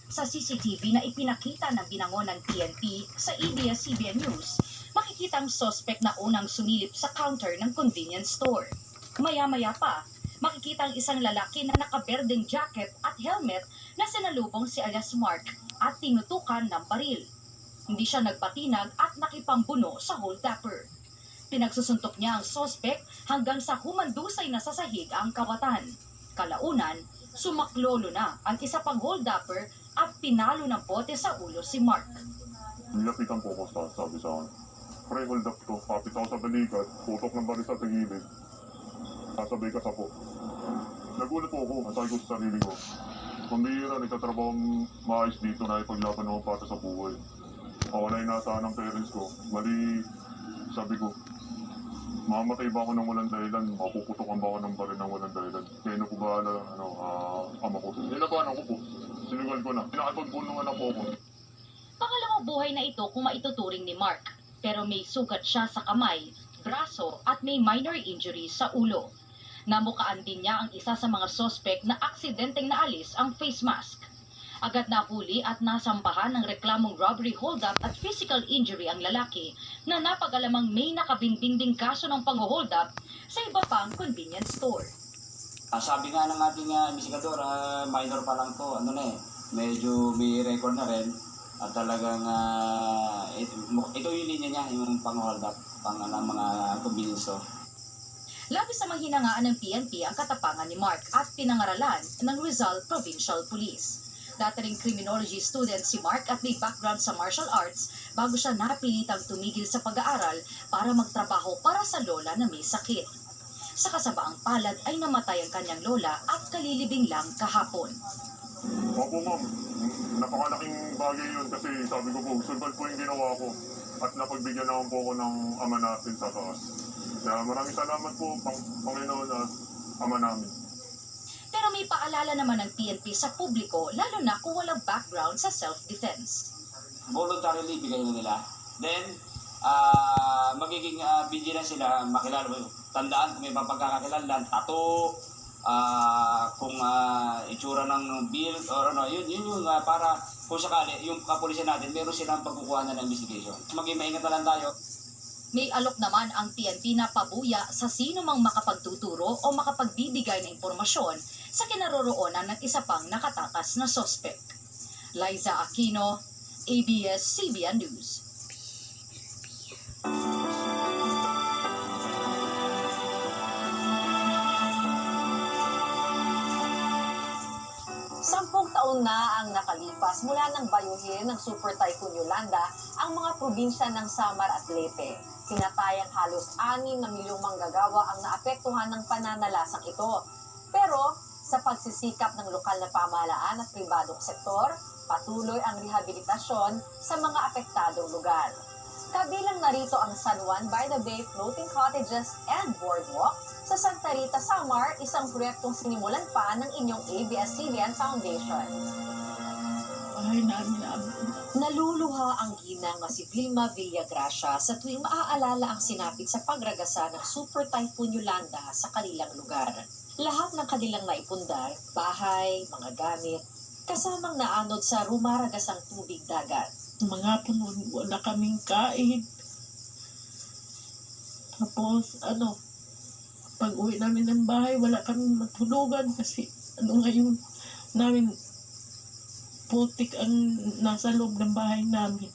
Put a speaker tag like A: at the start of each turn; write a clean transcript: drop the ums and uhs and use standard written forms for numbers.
A: Sa CCTV na ipinakita ng binangon ng PNP sa ABS-CBN News, makikita ang suspect na unang sumilip sa counter ng convenience store. Maya-maya pa, makikita ang isang lalaki na nakaberdeng jacket at helmet na sinalubong si alias Mark at tinutukan ng baril. Hindi siya nagpatinag at nakipambuno sa hold-upper. Pinagsusuntok niya ang suspect hanggang sa humandusay na sa sahig ang kawatan. Kalaunan, sumaklolo na ang isa pang hold-upper at pinalo ng bote sa ulo si Mark.
B: Nilapitan po ako sabi sa akin. Pre, hold up to. Kapit ako sa balikat, putok ng baril sa tigilid. Sasabay ka sa po. Nagulat po ako, sabi ko sa sarili ko. Pambihira, nagtatrabaho maayos dito na ipaglaban ako para sa buhay. Ako na inaasahan ng parents ko. Mali, sabi ko, mamatay ba ako ng walang dahilan? Mapuputokan ba ako ng baril ng walang dahilan? Kaya na po bahala, ama ko. Nilabanan ko po. Sinugal ko na. Pinakapagbulungan na po ako.
A: Pangalawang buhay na ito kung maituturing ni Mark, pero may sugat siya sa kamay, braso at may minor injury sa ulo. Namukaan din niya ang isa sa mga suspect na aksidenteng naalis ang face mask. Agad nahuli at nasampahan ng reklamong robbery hold-up at physical injury ang lalaki na napag-alamang may nakabinbing ding kaso ng pang-hold-up sa iba pang convenience store.
C: Sabi nga ng ating investigador, minor pa lang to, medyo may record na rin. At talagang ito yung linya niya, yung pang-hold up, mga convenience store.
A: Labis na manghinangaan ng PNP ang katapangan ni Mark at pinangaralan ng Rizal Provincial Police. Dati ring criminology student si Mark at may background sa martial arts bago siya napilitang tumigil sa pag-aaral para magtrabaho para sa lola na may sakit. Sa kasabaang palad ay namatay ang kanyang lola at kalilibing lang kahapon.
B: Opo ma'am, napakalaking bagay yun kasi sabi ko po, survival po yung ginawa ko at napagbigyan naman po ako ng ama natin sa taas. Kaya maraming salamat po, Panginoon at ama namin.
A: Pero may paalala naman ng PNP sa publiko lalo na kung walang background sa self-defense.
C: Voluntarily bigay na nila. Then, magiging vigilant sila, makilala mo. Tandaan kung may pagkakakilanlan, tato, kung itsura ng build or yun yung para kung sakali yung kapulisan natin meron silang pagkukuha na ng investigation. Maging maingat na lang tayo.
A: May alok naman ang PNP na pabuya sa sino mang makapagtuturo o makapagbibigay ng impormasyon sa kinaroroonan ng isa pang nakatakas na suspect. Liza Aquino, ABS-CBN News.
D: Sampung taon na ang nakalipas mula nang bayuhin ng Super Typhoon Yolanda ang mga probinsya ng Samar at Leyte. Tinatayang halos 6 na milyong manggagawa ang naapektuhan ng pananalasang ito. Pero sa pagsisikap ng lokal na pamahalaan at pribadong sektor, patuloy ang rehabilitasyon sa mga apektadong lugar. Kabilang narito ang San Juan by the Bay Floating Cottages and Boardwalk sa Santa Rita, Samar, isang proyektong sinimulan pa ng inyong ABS-CBN Foundation.
E: Ay, namin.
D: Naluluha ang ginang na si Vilma Villagracia sa tuwing maaalala ang sinapit sa pagragasa ng Super Typhoon Yolanda sa kanilang lugar. Lahat ng kanilang naipundar, bahay, mga gamit, kasamang naanod sa rumaragasang tubig dagat.
E: Mga puno, wala kaming kain. Tapos, pag uwi namin ng bahay, wala kaming matulugan kasi ngayon namin putik ang nasa loob ng bahay namin.